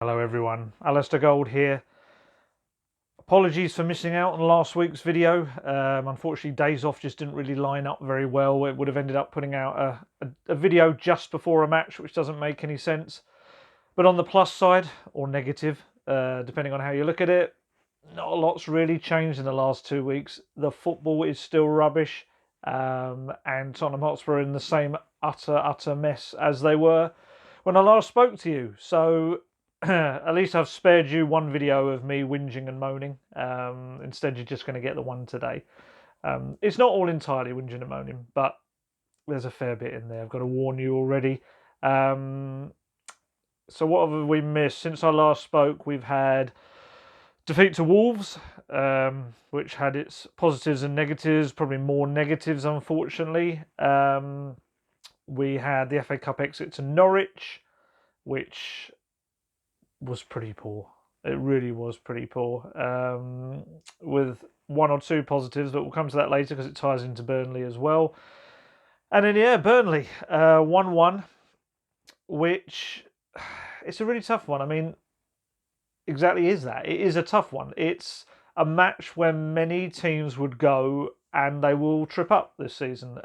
Hello everyone, Alasdair Gold here. Apologies for missing out on last week's video. Unfortunately, days off just didn't really line up very well. It would have ended up putting out a video just before a match, which doesn't make any sense. But on the plus side, or negative, depending on how you look at it, not a lot's really changed in the last 2 weeks. The football is still rubbish, and Tottenham Hotspur are in the same utter mess as they were when I last spoke to you. So at least I've spared you one video of me whinging and moaning. Instead, you're just going to get the one today. It's not all entirely whinging and moaning, but there's a fair bit in there. I've got to warn you already. So what have we missed? Since I last spoke, we've had defeat to Wolves, which had its positives and negatives, probably more negatives, unfortunately. We had the FA Cup exit to Norwich, which was pretty poor. It really was pretty poor, with one or two positives, but we'll come to that later because it ties into Burnley as well. And then, yeah, Burnley, 1-1, which it's a really tough one. I mean, exactly is that. It is a tough one. It's a match where many teams would go and they will trip up this season.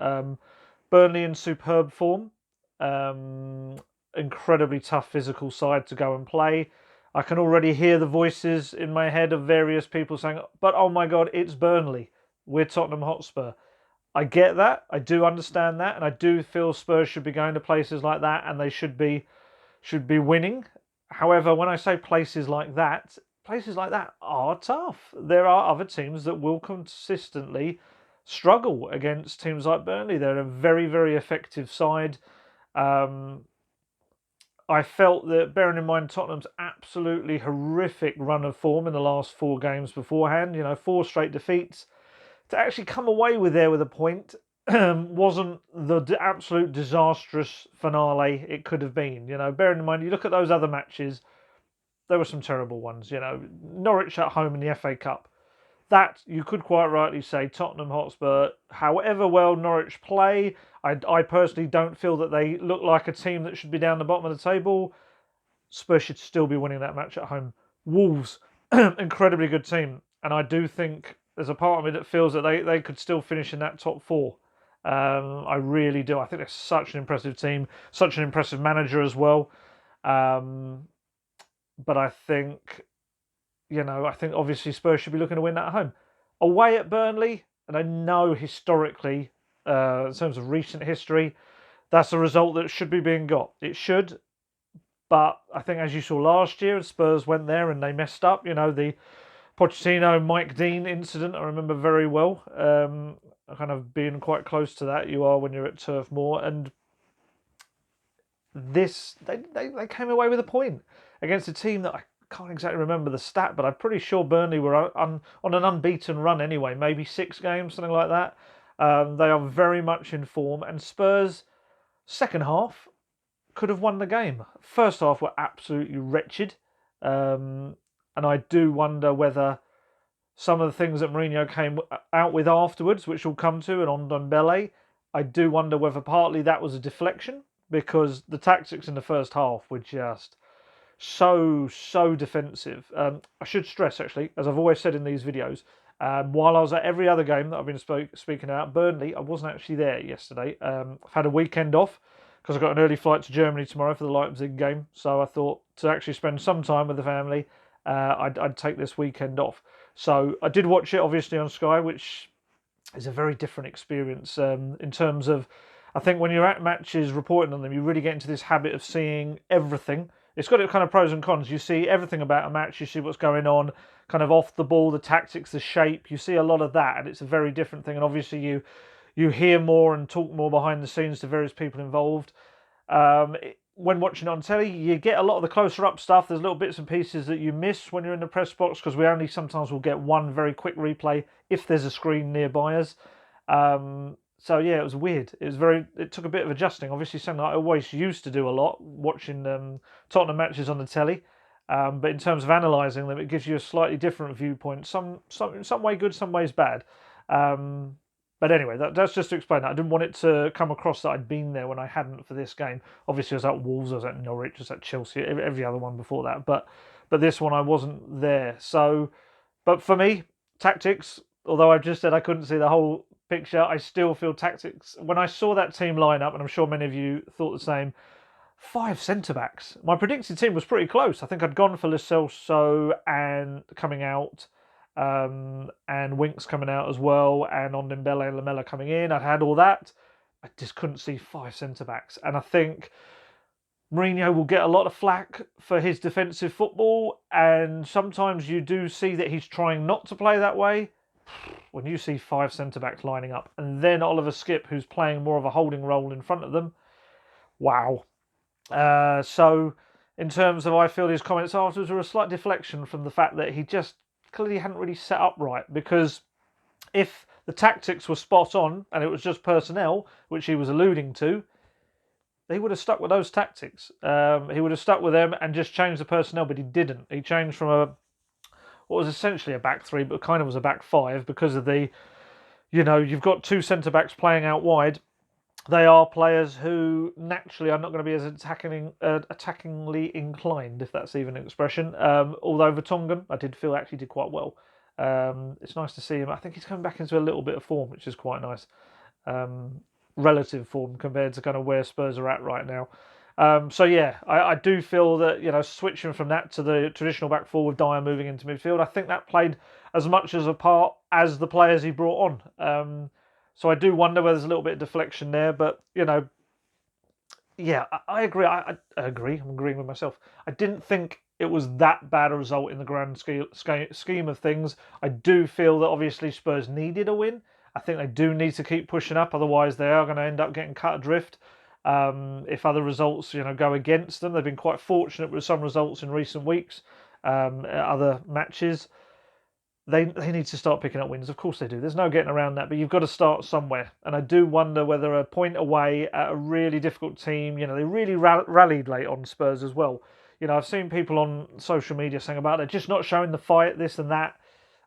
Burnley in superb form. Incredibly tough physical side to go and play. I can already hear the voices in my head of various people saying, but oh my God, it's Burnley. We're Tottenham Hotspur. I get that. I do understand that. And I do feel Spurs should be going to places like that and they should be winning. However, when I say places like that are tough. There are other teams that will consistently struggle against teams like Burnley. They're a very, very effective side. I felt that, bearing in mind Tottenham's absolutely horrific run of form in the last 4 games beforehand, 4 straight defeats, to actually come away with a point wasn't the absolute disastrous finale it could have been. Bearing in mind, you look at those other matches, there were some terrible ones. Norwich at home in the FA Cup. That, you could quite rightly say, Tottenham Hotspur, however well Norwich play, I personally don't feel that they look like a team that should be down the bottom of the table. Spurs should still be winning that match at home. Wolves, incredibly good team. And I do think there's a part of me that feels that they could still finish in that top 4. I really do. I think they're such an impressive team, such an impressive manager as well. But I think obviously Spurs should be looking to win that at home. Away at Burnley, and I know historically, in terms of recent history, that's a result that should be being got. It should, but I think as you saw last year, Spurs went there and they messed up. The Pochettino, Mike Dean incident, I remember very well. Kind of being quite close to that you are when you're at Turf Moor, and this they came away with a point against a team that I can't exactly remember the stat, but I'm pretty sure Burnley were on an unbeaten run anyway, maybe 6 games, something like that. They are very much in form, and Spurs, second half, could have won the game. First half were absolutely wretched, and I do wonder whether some of the things that Mourinho came out with afterwards, which we'll come to, and on Ndombele, I do wonder whether partly that was a deflection, because the tactics in the first half were just so defensive. I should stress, actually, as I've always said in these videos, while I was at every other game that I've been speaking about, Burnley, I wasn't actually there yesterday. I've had a weekend off because I've got an early flight to Germany tomorrow for the Leipzig game, so I thought to actually spend some time with the family, I'd take this weekend off. So I did watch it, obviously, on Sky, which is a very different experience in terms of, I think when you're at matches reporting on them, you really get into this habit of seeing everything. It's got its kind of pros and cons. You see everything about a match. You see what's going on, kind of off the ball, the tactics, the shape. You see a lot of that, and it's a very different thing. And obviously, you hear more and talk more behind the scenes to various people involved. When watching it on telly, you get a lot of the closer up stuff. There's little bits and pieces that you miss when you're in the press box, because we only sometimes will get one very quick replay if there's a screen nearby us. So yeah, it was weird. It took a bit of adjusting. Obviously, something I always used to do a lot, watching Tottenham matches on the telly. But in terms of analysing them, it gives you a slightly different viewpoint. Some way good, some ways bad. But anyway, that's just to explain that. I didn't want it to come across that I'd been there when I hadn't for this game. Obviously, I was at Wolves, I was at Norwich, I was at Chelsea, every other one before that. But this one, I wasn't there. So, but for me, tactics, although I just said I couldn't see the whole picture, I still feel tactics. When I saw that team line up, and I'm sure many of you thought the same, 5 centre-backs. My predicted team was pretty close. I think I'd gone for Lo Celso and coming out, and Winks coming out as well, and on Ndombele and Lamela coming in. I'd had all that. I just couldn't see 5 centre-backs. And I think Mourinho will get a lot of flack for his defensive football, and sometimes you do see that he's trying not to play that way. When you see 5 centre-backs lining up, and then Oliver Skipp, who's playing more of a holding role in front of them, wow. So, in terms of, I feel his comments afterwards were a slight deflection from the fact that he just clearly hadn't really set up right. Because if the tactics were spot on and it was just personnel, which he was alluding to, they would have stuck with those tactics. He would have stuck with them and just changed the personnel, but he didn't. He changed from what was essentially a back 3, but kind of was a back 5 because of the, you've got 2 centre backs playing out wide. They are players who naturally are not going to be as attackingly inclined, if that's even an expression. Although Vertonghen, I did feel actually did quite well. It's nice to see him. I think he's coming back into a little bit of form, which is quite nice. Relative form compared to kind of where Spurs are at right now. So yeah, I do feel that, switching from that to the traditional back four with Dyer moving into midfield, I think that played as much as a part as the players he brought on. So I do wonder whether there's a little bit of deflection there, but yeah, I agree. I agree. I'm agreeing with myself. I didn't think it was that bad a result in the grand scheme of things. I do feel that obviously Spurs needed a win. I think they do need to keep pushing up, otherwise they are going to end up getting cut adrift. If other results, go against them. They've been quite fortunate with some results in recent weeks, at other matches. They need to start picking up wins. Of course they do. There's no getting around that, but you've got to start somewhere. And I do wonder whether a point away at a really difficult team, they really rallied late on Spurs as well. I've seen people on social media saying about they're just not showing the fight, this and that.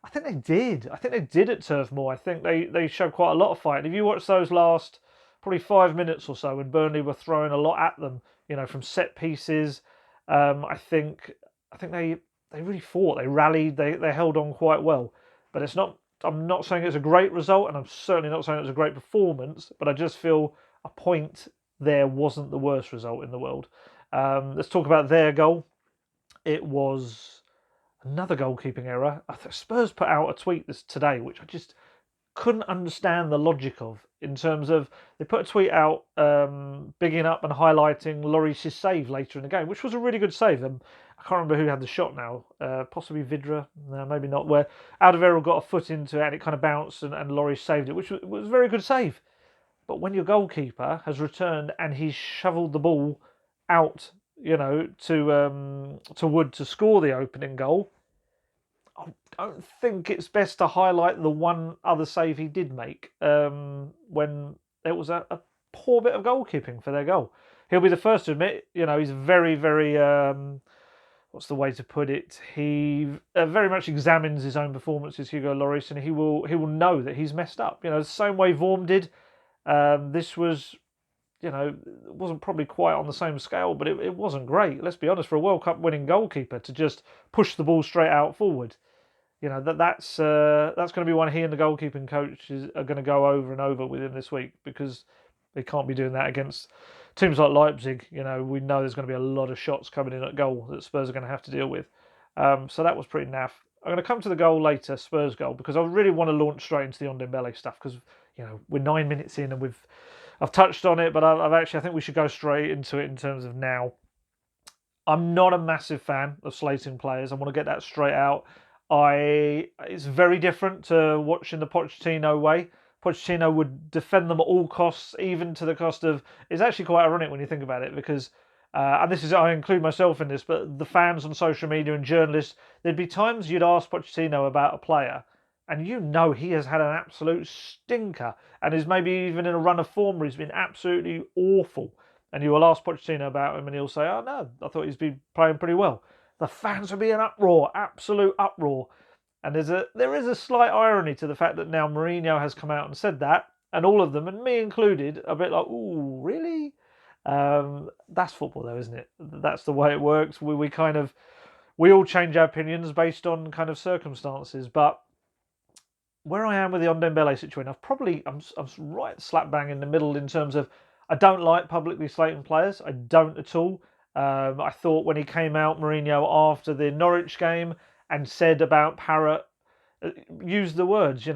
I think they did. I think they did at Turf Moor. I think they showed quite a lot of fight. If you watch those last probably 5 minutes or so when Burnley were throwing a lot at them, from set pieces, I think they really fought. They rallied. They held on quite well. But it's not. I'm not saying it's a great result, and I'm certainly not saying it was a great performance. But I just feel a point there wasn't the worst result in the world. Let's talk about their goal. It was another goalkeeping error. I think Spurs put out a tweet today, which I just couldn't understand the logic of, in terms of they put a tweet out bigging up and highlighting Lloris's save later in the game, which was a really good save. I can't remember who had the shot now, possibly Vidra, no, maybe not, where Alasdair got a foot into it and it kind of bounced and Lloris saved it, which was a very good save. But when your goalkeeper has returned and he's shoveled the ball out, to Wood to score the opening goal, I don't think it's best to highlight the one other save he did make when it was a poor bit of goalkeeping for their goal. He'll be the first to admit, he's very, very, what's the way to put it? He very much examines his own performances, Hugo Lloris, and he will know that he's messed up. The same way Vorm did. This was, it wasn't probably quite on the same scale, but it wasn't great. Let's be honest, for a World Cup winning goalkeeper to just push the ball straight out forward. That's going to be one he and the goalkeeping coaches are going to go over and over with him this week, because they can't be doing that against teams like Leipzig. We know there's going to be a lot of shots coming in at goal that Spurs are going to have to deal with. So that was pretty naff. I'm going to come to the goal later, Spurs goal, because I really want to launch straight into the Ndombele stuff, because we're 9 minutes in and I've touched on it, but I think we should go straight into it in terms of now. I'm not a massive fan of slating players. I want to get that straight out. It's very different to watching the Pochettino way. Pochettino would defend them at all costs, even to the cost of... It's actually quite ironic when you think about it, because, and I include myself in this, but the fans on social media and journalists, there'd be times you'd ask Pochettino about a player, and he has had an absolute stinker, and is maybe even in a run of form where he's been absolutely awful. And you will ask Pochettino about him, and he'll say, "Oh no, I thought he's been playing pretty well." The fans would be in uproar, absolute uproar. And there is a slight irony to the fact that now Mourinho has come out and said that, and all of them, and me included, are a bit like, ooh, really? That's football, though, isn't it? That's the way it works. We all change our opinions based on kind of circumstances. But where I am with the Ndombele situation, I'm right slap bang in the middle in terms of I don't like publicly slating players. I don't at all. I thought when he came out, Mourinho, after the Norwich game and said about Parrott, used the words,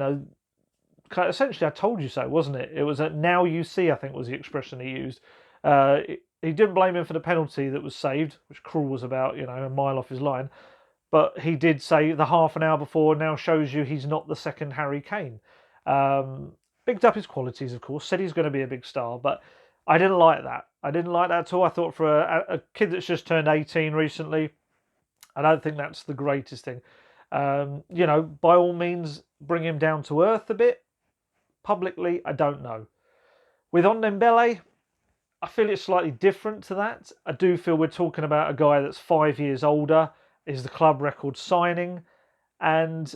essentially, I told you so, wasn't it? It was a now you see, I think was the expression he used. He didn't blame him for the penalty that was saved, which Krul was about, a mile off his line. But he did say the half an hour before now shows you he's not the second Harry Kane. Bigged up his qualities, of course, said he's going to be a big star, but I didn't like that. I didn't like that at all. I thought for a kid that's just turned 18 recently, I don't think that's the greatest thing. By all means, bring him down to earth a bit. Publicly, I don't know. With Ndombele, I feel it's slightly different to that. I do feel we're talking about a guy that's 5 years older, is the club record signing, and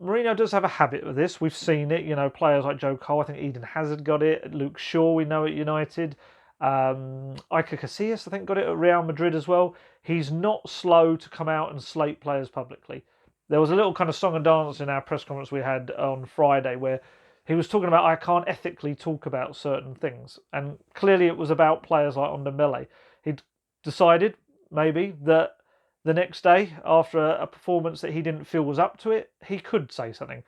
Mourinho does have a habit of this. We've seen it, players like Joe Cole, I think Eden Hazard got it, Luke Shaw, we know at United, Iker Casillas, I think, got it at Real Madrid as well. He's not slow to come out and slate players publicly. There was a little kind of song and dance in our press conference we had on Friday where he was talking about, I can't ethically talk about certain things. And clearly it was about players like Ndombele. He'd decided, maybe, that the next day, after a performance that he didn't feel was up to it, he could say something.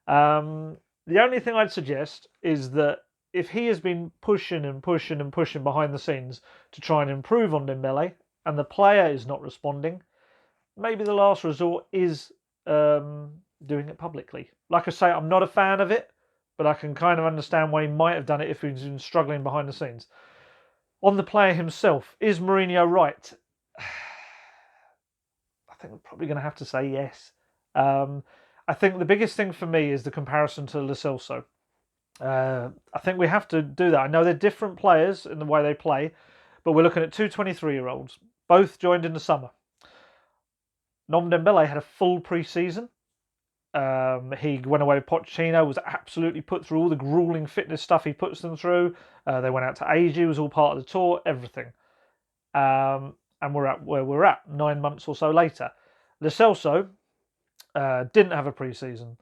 The only thing I'd suggest is that if he has been pushing and pushing and pushing behind the scenes to try and improve on Ndombele, and the player is not responding, maybe the last resort is doing it publicly. Like I say, I'm not a fan of it, but I can kind of understand why he might have done it if he's been struggling behind the scenes. On the player himself, is Mourinho right? I think we're probably going to have to say yes. I think the biggest thing for me is the comparison to Lo Celso. I think we have to do that. I know they're different players in the way they play, but we're looking at two 23-year-olds, both joined in the summer. Ndombele had a full pre-season. He went away with Pochettino, was absolutely put through all the grueling fitness stuff he puts them through. They went out to Asia, it was all part of the tour, everything. And we're at where we're at 9 months or so later. Lo Celso didn't have a pre-season.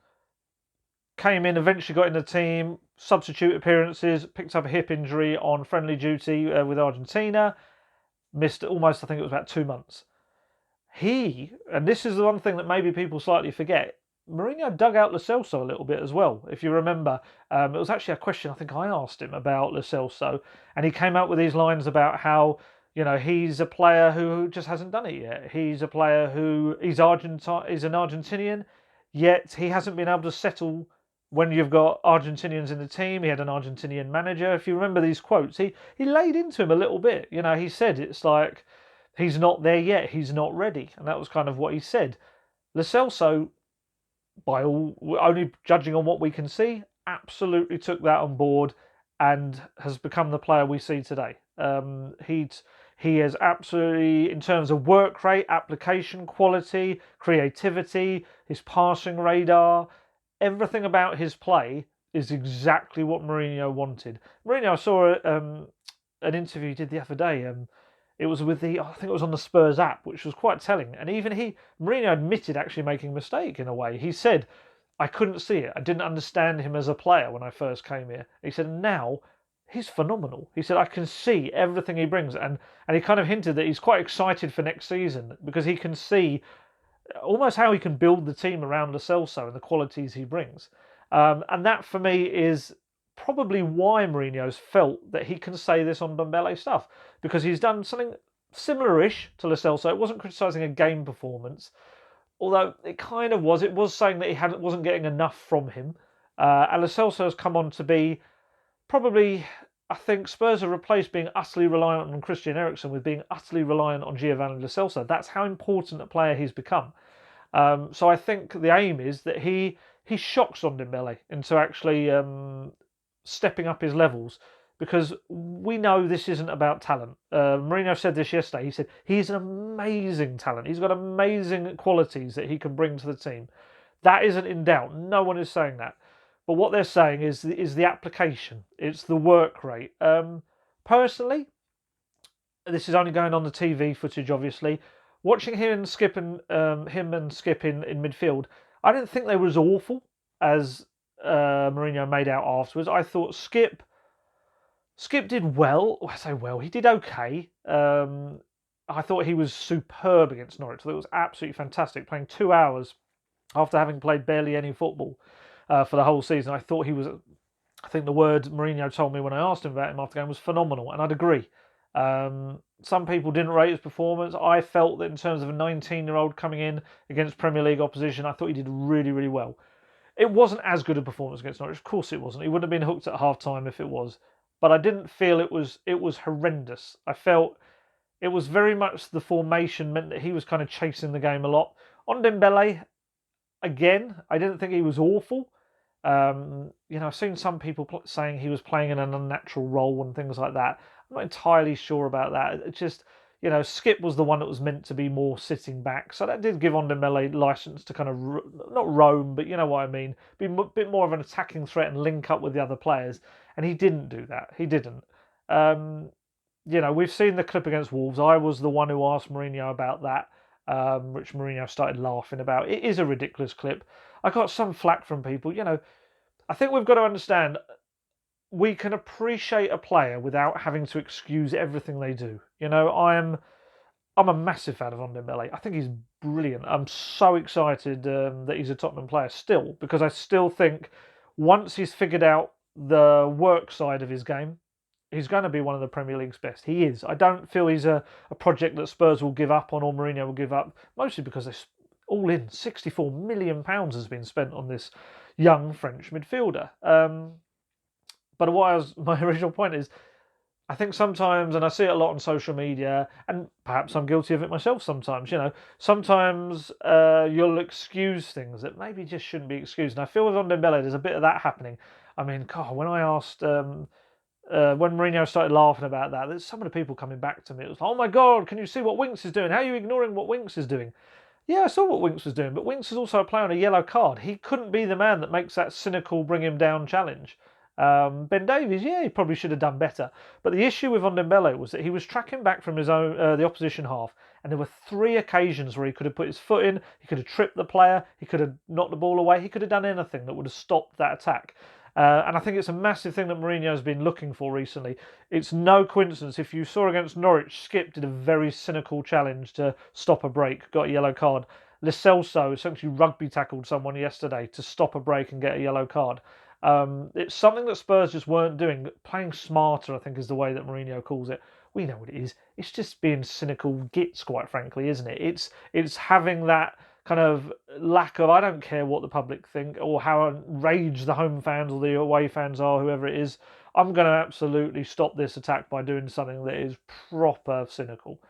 Came in, eventually got in the team, substitute appearances, picked up a hip injury on friendly duty with Argentina. Missed almost, I think it was about 2 months. And this is the one thing that maybe people slightly forget, Mourinho dug out Lo Celso a little bit as well. If you remember, it was actually a question I think I asked him about Lo Celso, and he came out with these lines about how he's a player who just hasn't done it yet. He's a player who he's an Argentinian, yet he hasn't been able to settle when you've got Argentinians in the team. He had an Argentinian manager. If you remember these quotes, he laid into him a little bit. He said it's like he's not there yet. He's not ready, and that was kind of what he said. Lo Celso, only judging on what we can see, absolutely took that on board and has become the player we see today. He is absolutely, in terms of work rate, application quality, creativity, his passing radar, everything about his play is exactly what Mourinho wanted. Mourinho, I saw an interview he did the other day. It was with I think it was on the Spurs app, which was quite telling. And even Mourinho admitted actually making a mistake in a way. He said, I couldn't see it. I didn't understand him as a player when I first came here. He said, now he's phenomenal. He said, I can see everything he brings. And he kind of hinted that he's quite excited for next season because he can see almost how he can build the team around Lo Celso and the qualities he brings. And that for me is probably why Mourinho's felt that he can say this on Ndombele stuff, because he's done something similar-ish to Lo Celso. It wasn't criticising a game performance, although it kind of was. It was saying that he wasn't getting enough from him. And Lo Celso has come on to be probably, I think Spurs have replaced being utterly reliant on Christian Eriksen with being utterly reliant on Giovanni Lo Celso. That's how important a player he's become. So I think the aim is that he shocks Ndombele into actually stepping up his levels, because we know this isn't about talent. Mourinho said this yesterday. He said he's an amazing talent. He's got amazing qualities that he can bring to the team. That isn't in doubt. No one is saying that. But what they're saying is the application. It's the work rate. Personally, this is only going on the TV footage, obviously. Watching him and Skip in midfield, I didn't think they were as awful as Mourinho made out afterwards. I thought Skip did well. I say well, he did okay. I thought he was superb against Norwich. I thought it was absolutely fantastic, playing 2 hours after having played barely any football for the whole season. I thought he was. I think the word Mourinho told me when I asked him about him after the game was phenomenal, and I'd agree. Some people didn't rate his performance. I felt that in terms of a 19-year-old coming in against Premier League opposition, I thought he did really, really well. It wasn't as good a performance against Norwich. Of course it wasn't. He wouldn't have been hooked at half-time if it was. But I didn't feel it was horrendous. I felt it was very much the formation meant that he was kind of chasing the game a lot. On Ndombele, again, I didn't think he was awful. I've seen some people saying he was playing in an unnatural role and things like that. I'm not entirely sure about that. It's just, Skip was the one that was meant to be more sitting back. So that did give Ndombele license to kind of, not roam, but you know what I mean, be a bit more of an attacking threat and link up with the other players. And he didn't do that. He didn't. We've seen the clip against Wolves. I was the one who asked Mourinho about that, which Mourinho started laughing about. It is a ridiculous clip. I got some flack from people. I think we've got to understand we can appreciate a player without having to excuse everything they do. I'm a massive fan of Ndombele. I think he's brilliant. I'm so excited that he's a Tottenham player still, because I still think once he's figured out the work side of his game, he's going to be one of the Premier League's best. He is. I don't feel he's a project that Spurs will give up on or Mourinho will give up, mostly because they're all in. £64 million has been spent on this young French midfielder. But my original point is, I think sometimes, and I see it a lot on social media, and perhaps I'm guilty of it myself sometimes, sometimes you'll excuse things that maybe just shouldn't be excused. And I feel with Ndombele, there's a bit of that happening. I mean, God, when I asked, when Mourinho started laughing about that, there's some of the people coming back to me. It was like, oh my God, can you see what Winks is doing? How are you ignoring what Winks is doing? Yeah, I saw what Winks was doing, but Winks is also a player on a yellow card. He couldn't be the man that makes that cynical bring him down challenge. Ben Davies, yeah, he probably should have done better. But the issue with Ndombele was that he was tracking back from his own the opposition half, and there were 3 occasions where he could have put his foot in, he could have tripped the player, he could have knocked the ball away, he could have done anything that would have stopped that attack. And I think it's a massive thing that Mourinho's been looking for recently. It's no coincidence. If you saw against Norwich, Skip did a very cynical challenge to stop a break, got a yellow card. Lo Celso essentially rugby tackled someone yesterday to stop a break and get a yellow card. It's something that Spurs just weren't doing. Playing smarter, I think, is the way that Mourinho calls it. We know what it is. It's just being cynical gits, quite frankly, isn't it? It's having that kind of lack of, I don't care what the public think or how enraged the home fans or the away fans are, whoever it is. I'm going to absolutely stop this attack by doing something that is proper cynical.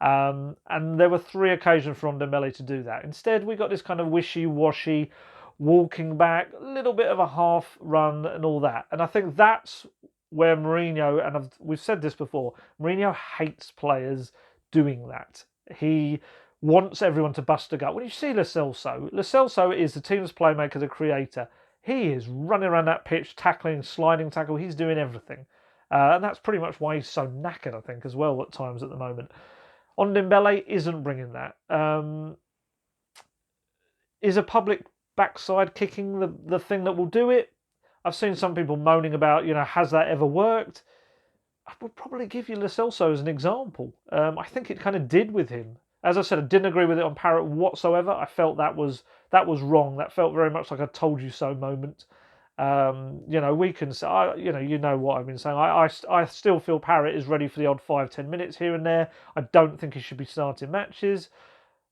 And there were 3 occasions for Ndombele to do that. Instead, we got this kind of wishy-washy, walking back, a little bit of a half run and all that. And I think that's where Mourinho, and we've said this before, Mourinho hates players doing that. He wants everyone to bust a gut. When you see Lo Celso is the team's playmaker, the creator. He is running around that pitch, tackling, sliding tackle. He's doing everything. And that's pretty much why he's so knackered, I think, as well at times at the moment. Ndombele isn't bringing that. Is a public backside kicking the thing that will do it? I've seen some people moaning about, has that ever worked? I would probably give you Lo Celso as an example. I think it kind of did with him. As I said, I didn't agree with it on Parrott whatsoever. I felt that was wrong. That felt very much like a told you so moment. We can say, you know what I've been saying. I still feel Parrott is ready for the odd 5-10 minutes here and there. I don't think he should be starting matches.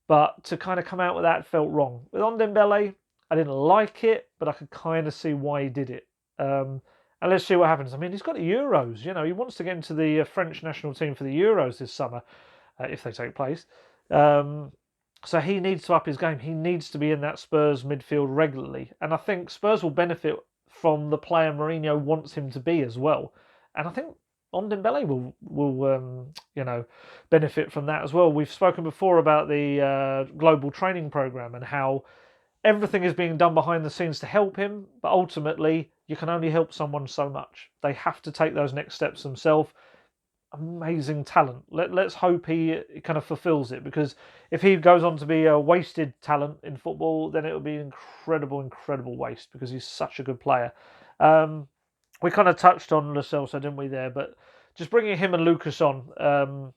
But to kind of come out with that felt wrong. With Ndombele, I didn't like it, but I could kind of see why he did it. And let's see what happens. I mean, he's got the Euros. He wants to get into the French national team for the Euros this summer, if they take place. So he needs to up his game. He needs to be in that Spurs midfield regularly. And I think Spurs will benefit from the player Mourinho wants him to be as well. And I think Ndombele will benefit from that as well. We've spoken before about the global training program and how everything is being done behind the scenes to help him, but ultimately you can only help someone so much. They have to take those next steps themselves. Amazing talent. Let's hope he kind of fulfills it, because if he goes on to be a wasted talent in football, then it will be an incredible waste, because he's such a good player. We kind of touched on Lo Celso, didn't we, there? But just bringing him and Lucas on,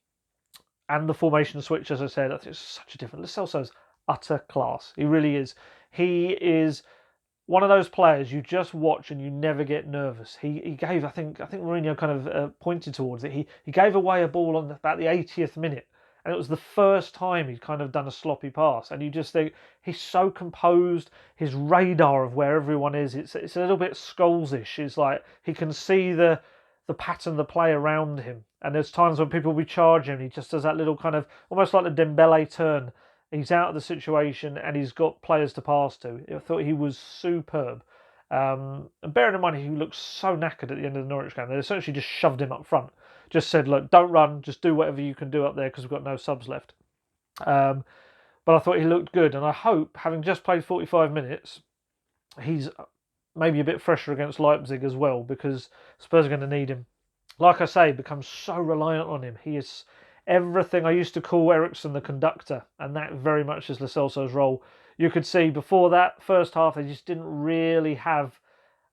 and the formation switch, as I said, I think it's such a different. Lo Celso's utter class. He really is. He is one of those players you just watch and you never get nervous. He gave, I think Mourinho kind of pointed towards it. He gave away a ball on about the 80th minute, and it was the first time he'd kind of done a sloppy pass. And you just think he's so composed. His radar of where everyone is, it's a little bit Scholes-ish. It's like he can see the pattern, the play around him. And there's times when people will be charging him, he just does that little kind of almost like the Ndombele turn. He's out of the situation and he's got players to pass to. I thought he was superb. And bearing in mind he looked so knackered at the end of the Norwich game, they essentially just shoved him up front. Just said, look, don't run, just do whatever you can do up there because we've got no subs left. But I thought he looked good, and I hope, having just played 45 minutes, he's maybe a bit fresher against Leipzig as well, because Spurs are going to need him. Like I say, becomes so reliant on him. He is everything I used to call Eriksen the conductor, and that very much is Lo Celso's role. You could see before that first half, they just didn't really have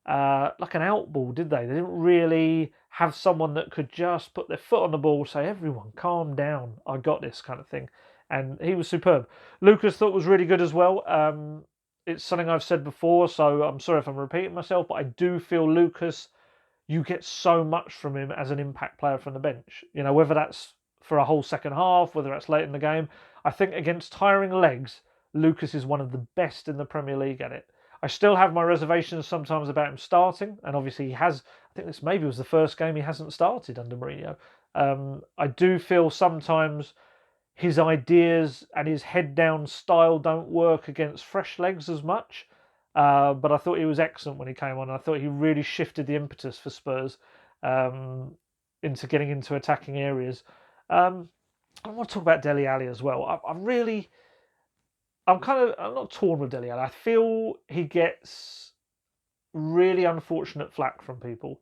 like an out ball, did they? They didn't really have someone that could just put their foot on the ball, say, everyone, calm down, I got this kind of thing. And he was superb. Lucas thought was really good as well. It's something I've said before, so I'm sorry if I'm repeating myself, but I do feel Lucas, you get so much from him as an impact player from the bench. You know, whether that's for a whole second half, whether that's late in the game. I think against tiring legs, Lucas is one of the best in the Premier League at it. I still have my reservations sometimes about him starting, and obviously he has, I think this maybe was the first game he hasn't started under Mourinho. I do feel sometimes his ideas and his head down style don't work against fresh legs as much. But I thought he was excellent when he came on. I thought he really shifted the impetus for Spurs into getting into attacking areas. I want to talk about Dele Alli as well. I'm not torn with Dele Alli. I feel he gets really unfortunate flack from people.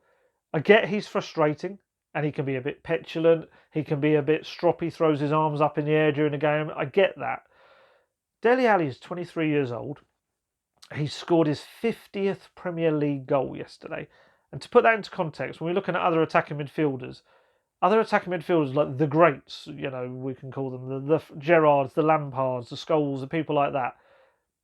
I get he's frustrating and he can be a bit petulant. He can be a bit stroppy, throws his arms up in the air during the game. I get that. Dele Alli is 23 years old. He scored his 50th Premier League goal yesterday. And to put that into context, when we're looking at other attacking midfielders like the greats, you know, we can call them, the Gerrards, the Lampards, the Scholes, the people like that,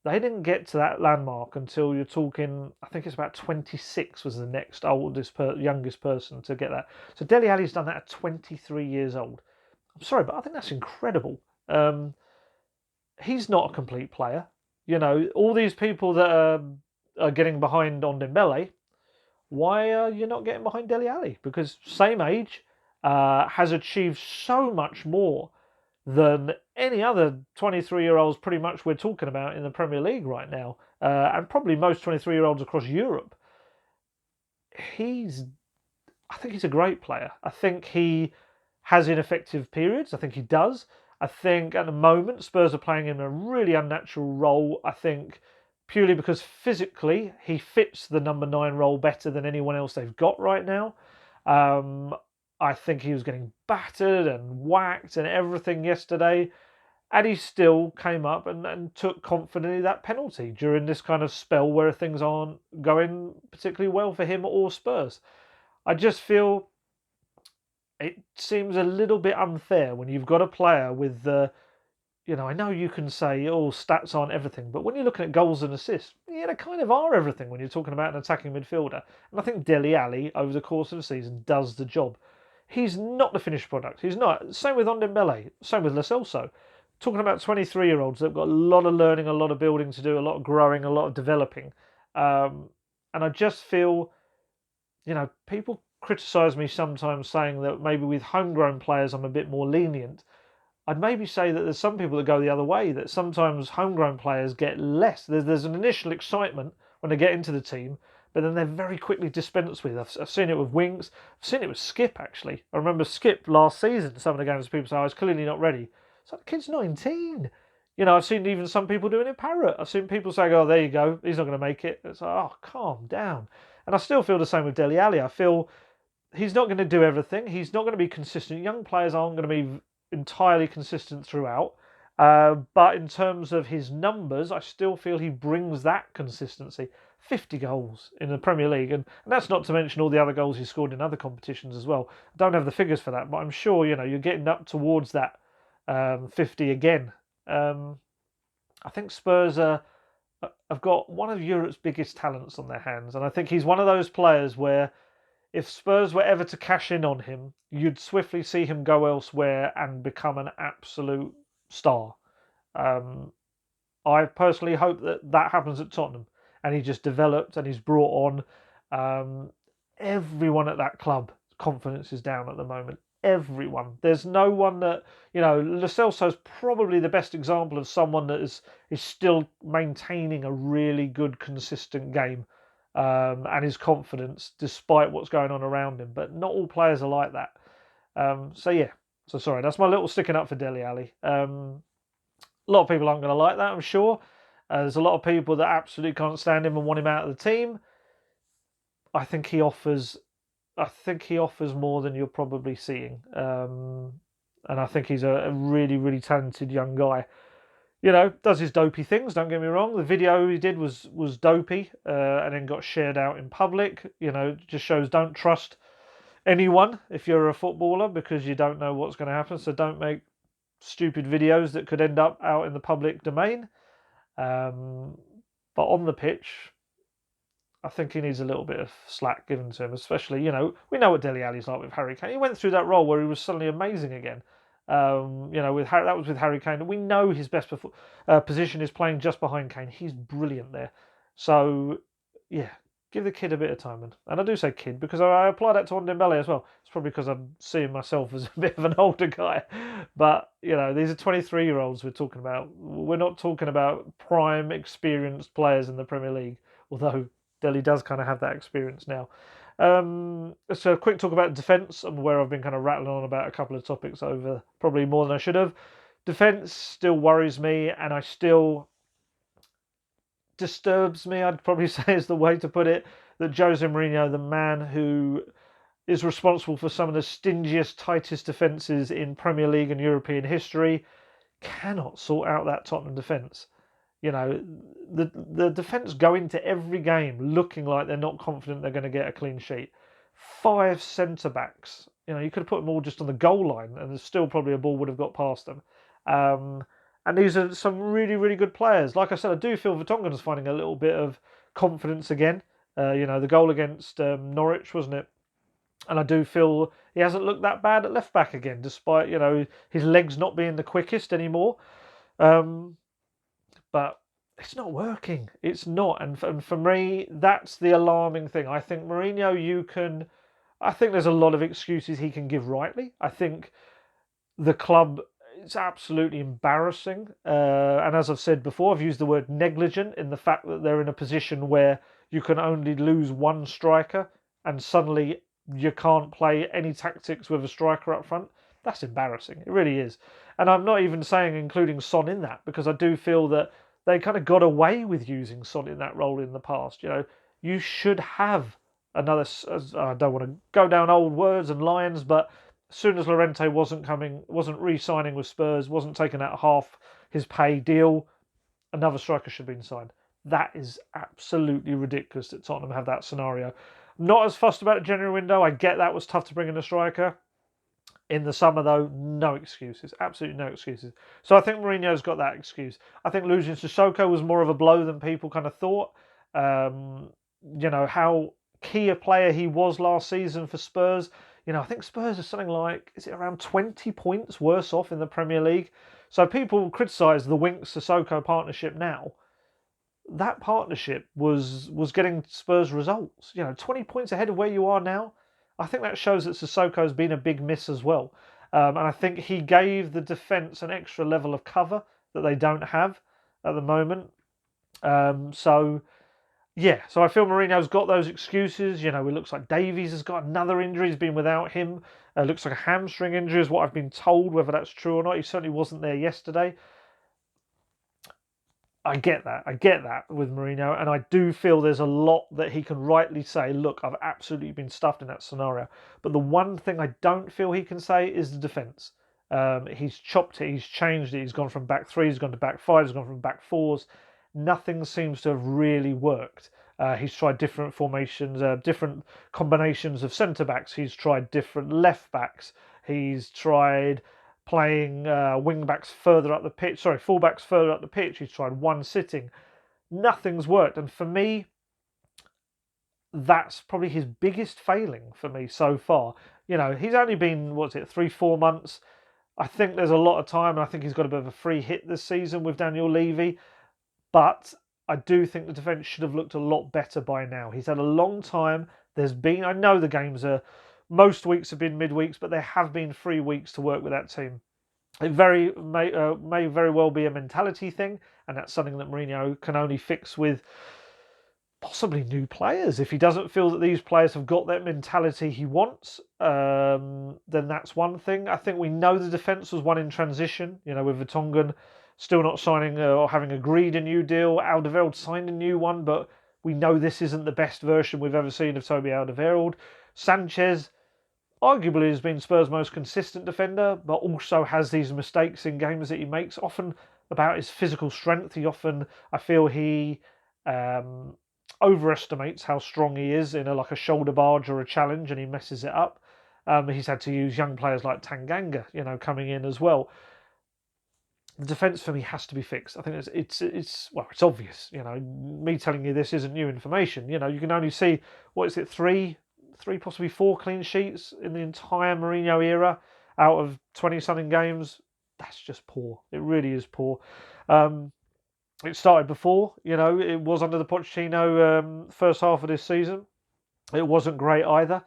they didn't get to that landmark until you're talking, I think it's about 26 was the next youngest person to get that. So Dele Alli's done that at 23 years old. I'm sorry, but I think that's incredible. He's not a complete player. You know, all these people that are getting behind on Ndombele, why are you not getting behind Dele Alli? Because same age, has achieved so much more than any other 23-year-olds pretty much we're talking about in the Premier League right now, and probably most 23-year-olds across Europe. I think he's a great player. I think he has ineffective periods. I think he does. I think at the moment Spurs are playing him a really unnatural role. I think purely because physically he fits the number 9 role better than anyone else they've got right now. I think he was getting battered and whacked and everything yesterday, and he still came up and took confidently that penalty during this kind of spell where things aren't going particularly well for him or Spurs. I just feel it seems a little bit unfair when you've got a player with the, you know, I know you can say, oh, stats aren't everything, but when you're looking at goals and assists, yeah, they kind of are everything when you're talking about an attacking midfielder. And I think Dele Alli, over the course of the season, does the job. He's not the finished product. He's not. Same with Ndombele. Same with Lo Celso. Talking about 23-year-olds that have got a lot of learning, a lot of building to do, a lot of growing, a lot of developing. And I just feel, you know, people criticise me sometimes saying that maybe with homegrown players I'm a bit more lenient. I'd maybe say that there's some people that go the other way, that sometimes homegrown players get less. There's an initial excitement when they get into the team, but then they're very quickly dispensed with. I've seen it with Winks. I've seen it with Skip, actually. I remember Skip last season, some of the games people say, I was clearly not ready. It's like, the kid's 19. I've seen even some people doing it parrot. I've seen people saying, "Oh, there you go, he's not going to make it." It's like, oh, calm down. And I still feel the same with Dele Alli. I feel he's not going to do everything. He's not going to be consistent. Young players aren't going to be entirely consistent throughout. But in terms of his numbers, I still feel he brings that consistency. 50 goals in the Premier League, and that's not to mention all the other goals he scored in other competitions as well. I don't have the figures for that, but I'm sure you're getting up towards that 50 again. I think Spurs have got one of Europe's biggest talents on their hands, and I think he's one of those players where if Spurs were ever to cash in on him, you'd swiftly see him go elsewhere and become an absolute star. I personally hope that happens at Tottenham, and he just developed and he's brought on. Everyone at that club, confidence is down at the moment. Everyone. There's no one that, Lo Celso is probably the best example of someone that is still maintaining a really good, consistent game and his confidence despite what's going on around him. But not all players are like that. So sorry, that's my little sticking up for Dele Alli. A lot of people aren't going to like that, I'm sure. There's a lot of people that absolutely can't stand him and want him out of the team. I think he offers more than you're probably seeing. And I think he's a really, really talented young guy. Does his dopey things, don't get me wrong. The video he did was dopey and then got shared out in public. Just shows don't trust anyone if you're a footballer because you don't know what's going to happen. So don't make stupid videos that could end up out in the public domain. But on the pitch, I think he needs a little bit of slack given to him, especially, we know what Dele Alli's like with Harry Kane. He went through that role where he was suddenly amazing again. That was with Harry Kane. We know his best position is playing just behind Kane. He's brilliant there. So, yeah, give the kid a bit of time. And I do say kid because I apply that to Ndombele as well. It's probably because I'm seeing myself as a bit of an older guy. But, these are 23-year-olds we're talking about. We're not talking about prime, experienced players in the Premier League, although Dele does kind of have that experience now. So a quick talk about defence. I'm aware I've been kind of rattling on about a couple of topics over probably more than I should have. Defence still worries me, and I still disturbs me, I'd probably say is the way to put it, that Jose Mourinho, the man who is responsible for some of the stingiest, tightest defences in Premier League and European history, cannot sort out that Tottenham defence. The defence go into every game looking like they're not confident they're going to get a clean sheet. 5 centre-backs. You could have put them all just on the goal line and still probably a ball would have got past them. And these are some really, really good players. Like I said, I do feel Vertonghen's finding a little bit of confidence again. The goal against Norwich, wasn't it? And I do feel he hasn't looked that bad at left-back again, despite, his legs not being the quickest anymore. But it's not working. It's not. And for me, that's the alarming thing. I think Mourinho, I think there's a lot of excuses he can give rightly. I think the club, it's absolutely embarrassing. And as I've said before, I've used the word negligent in the fact that they're in a position where you can only lose one striker and suddenly you can't play any tactics with a striker up front. That's embarrassing. It really is. And I'm not even saying including Son in that, because I do feel that they kind of got away with using Son in that role in the past. You should have another. I don't want to go down old words and lines, but as soon as Llorente wasn't re-signing with Spurs, wasn't taking out half his pay deal, another striker should have been signed. That is absolutely ridiculous that Tottenham have that scenario. Not as fussed about the January window. I get that was tough to bring in a striker. In the summer, though, no excuses. Absolutely no excuses. So I think Mourinho's got that excuse. I think losing Sissoko was more of a blow than people kind of thought. How key a player he was last season for Spurs. I think Spurs are something like, is it around 20 points worse off in the Premier League? So people criticise the Winks-Sissoko partnership now. That partnership was getting Spurs results. 20 points ahead of where you are now. I think that shows that Sissoko's been a big miss as well. And I think he gave the defence an extra level of cover that they don't have at the moment. So I feel Mourinho's got those excuses. It looks like Davies has got another injury. He's been without him. Looks like a hamstring injury is what I've been told. Whether that's true or not, he certainly wasn't there yesterday. I get that with Mourinho, and I do feel there's a lot that he can rightly say, look, I've absolutely been stuffed in that scenario. But the one thing I don't feel he can say is the defence. He's chopped it, he's changed it, he's gone from back three, he's gone to back five, he's gone from back fours. Nothing seems to have really worked. He's tried different formations, different combinations of centre backs. He's tried different left backs. He's tried playing wing backs further up the pitch. Sorry, full backs further up the pitch. He's tried one sitting. Nothing's worked. And for me, that's probably his biggest failing for me so far. You know, he's only been, 3-4 months. I think there's a lot of time, and I think he's got a bit of a free hit this season with Daniel Levy. But I do think the defence should have looked a lot better by now. He's had a long time. I know the games are, most weeks have been midweeks, but there have been 3 weeks to work with that team. It may very well be a mentality thing, and that's something that Mourinho can only fix with possibly new players. If he doesn't feel that these players have got that mentality he wants, then that's one thing. I think we know the defence was one in transition, with Vertonghen still not signing or having agreed a new deal. Alderweireld signed a new one, but we know this isn't the best version we've ever seen of Toby Alderweireld. Sanchez arguably has been Spurs' most consistent defender, but also has these mistakes in games that he makes, often about his physical strength. I feel he overestimates how strong he is in a shoulder barge or a challenge, and he messes it up. He's had to use young players like Tanganga, coming in as well. The defence for me has to be fixed. I think it's obvious. Me telling you this isn't new information. You can only see three, possibly 4 clean sheets in the entire Mourinho era out of 20-something games. That's just poor. It really is poor. It started before. It was under the Pochettino first half of this season. It wasn't great either.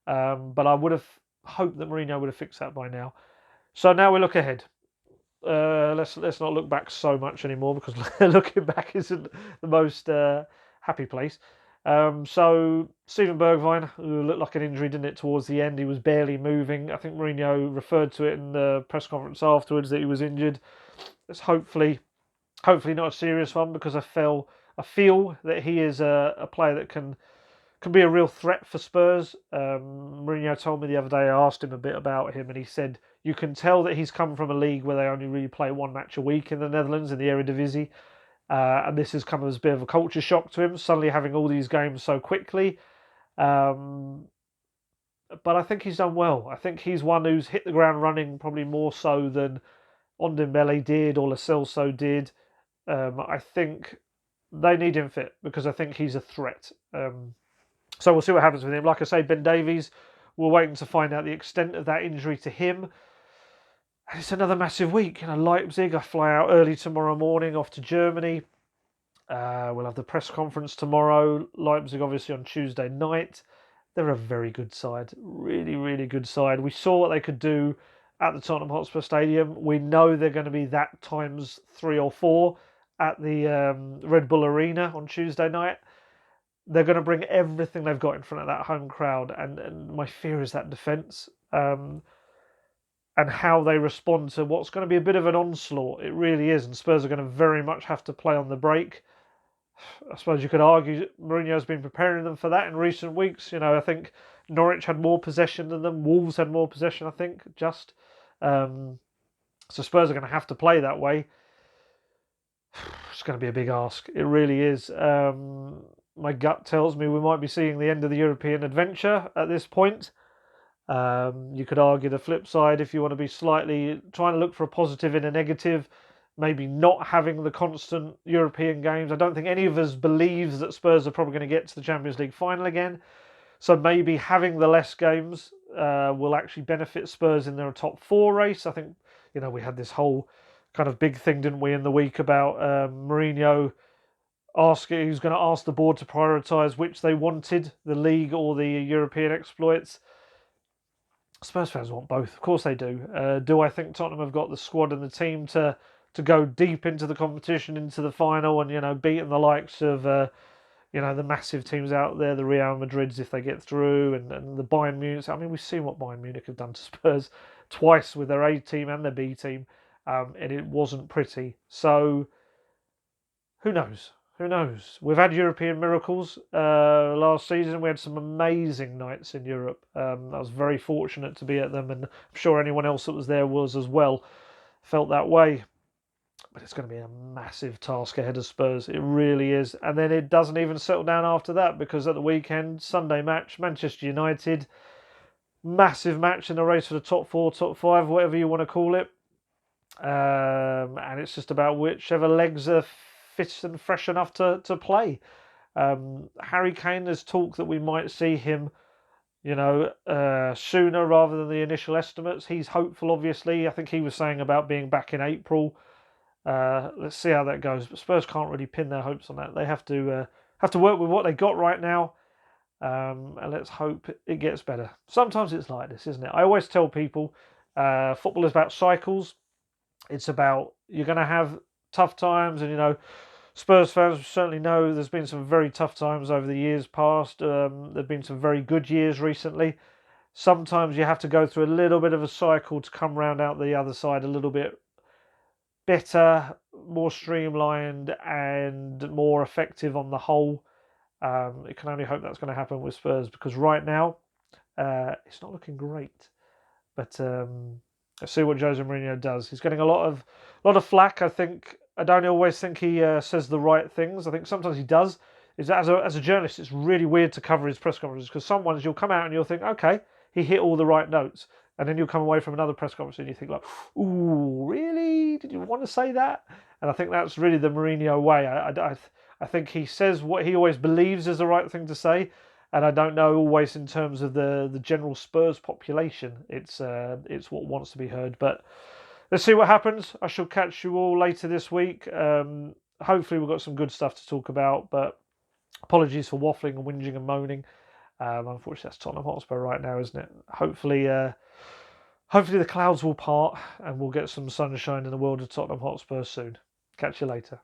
But I would have hoped that Mourinho would have fixed that by now. So now we look ahead. Let's not look back so much anymore, because looking back isn't the most happy place. So Steven Bergwijn, who looked like an injury, didn't it, towards the end? He was barely moving. I think Mourinho referred to it in the press conference afterwards that he was injured. It's hopefully not a serious one, because I feel that he is a player that can be a real threat for Spurs. Mourinho told me the other day, I asked him a bit about him, and he said you can tell that he's come from a league where they only really play 1 match a week in the Netherlands, in the Eredivisie. And this has come as a bit of a culture shock to him, suddenly having all these games so quickly. But I think he's done well. I think he's one who's hit the ground running, probably more so than Ndombele did or Lo Celso did. I think they need him fit, because I think he's a threat. So we'll see what happens with him. Like I say, Ben Davies, we're waiting to find out the extent of that injury to him. And it's another massive week. Leipzig, I fly out early tomorrow morning off to Germany. We'll have the press conference tomorrow. Leipzig, obviously, on Tuesday night. They're a very good side. Really, really good side. We saw what they could do at the Tottenham Hotspur Stadium. We know they're going to be that times 3 or 4 at the Red Bull Arena on Tuesday night. They're going to bring everything they've got in front of that home crowd. And my fear is that defence. And how they respond to what's going to be a bit of an onslaught. It really is. And Spurs are going to very much have to play on the break. I suppose you could argue Mourinho's been preparing them for that in recent weeks. I think Norwich had more possession than them. Wolves had more possession, I think, So Spurs are going to have to play that way. It's going to be a big ask. It really is. My gut tells me we might be seeing the end of the European adventure at this point. You could argue the flip side, if you want to be slightly trying to look for a positive in a negative, maybe not having the constant European games. I don't think any of us believes that Spurs are probably going to get to the Champions League final again. So maybe having the less games will actually benefit Spurs in their top 4 race. I think, we had this whole kind of big thing, didn't we, in the week about Mourinho who's going to ask the board to prioritise which they wanted, the league or the European exploits. Spurs fans want both. Of course they do. Do I think Tottenham have got the squad and the team to go deep into the competition, into the final, and beating the likes of the massive teams out there, the Real Madrids if they get through, and the Bayern Munich? I mean, we've seen what Bayern Munich have done to Spurs twice with their A team and their B team, and it wasn't pretty. So who knows? Who knows? We've had European miracles last season. We had some amazing nights in Europe. I was very fortunate to be at them, and I'm sure anyone else that was there was as well, felt that way. But it's going to be a massive task ahead of Spurs. It really is. And then it doesn't even settle down after that, because at the weekend, Sunday match, Manchester United, massive match in the race for the top 4, top 5, whatever you want to call it. And it's just about whichever legs are fit and fresh enough to play. Harry Kane, there's talk that we might see him, sooner rather than the initial estimates. He's hopeful, obviously. I think he was saying about being back in April. Let's see how that goes. But Spurs can't really pin their hopes on that. They have to work with what they got right now, and let's hope it gets better. Sometimes it's like this, isn't it? I always tell people, football is about cycles. It's about, you're going to have tough times, and Spurs fans certainly know there's been some very tough times over the years past. There've been some very good years recently. Sometimes you have to go through a little bit of a cycle to come round out the other side a little bit better, more streamlined, and more effective on the whole. You can only hope that's going to happen with Spurs, because right now it's not looking great. But let's see what Jose Mourinho does. He's getting a lot of flack. I don't always think he says the right things. I think sometimes he does. As a journalist, it's really weird to cover his press conferences, because sometimes you'll come out and you'll think, okay, he hit all the right notes. And then you'll come away from another press conference and you think, like, ooh, really? Did you want to say that? And I think that's really the Mourinho way. I think he says what he always believes is the right thing to say. And I don't know always in terms of the general Spurs population. It's what wants to be heard. But let's see what happens. I shall catch you all later this week. Hopefully we've got some good stuff to talk about. But apologies for waffling and whinging and moaning. Unfortunately, that's Tottenham Hotspur right now, isn't it? Hopefully the clouds will part and we'll get some sunshine in the world of Tottenham Hotspur soon. Catch you later.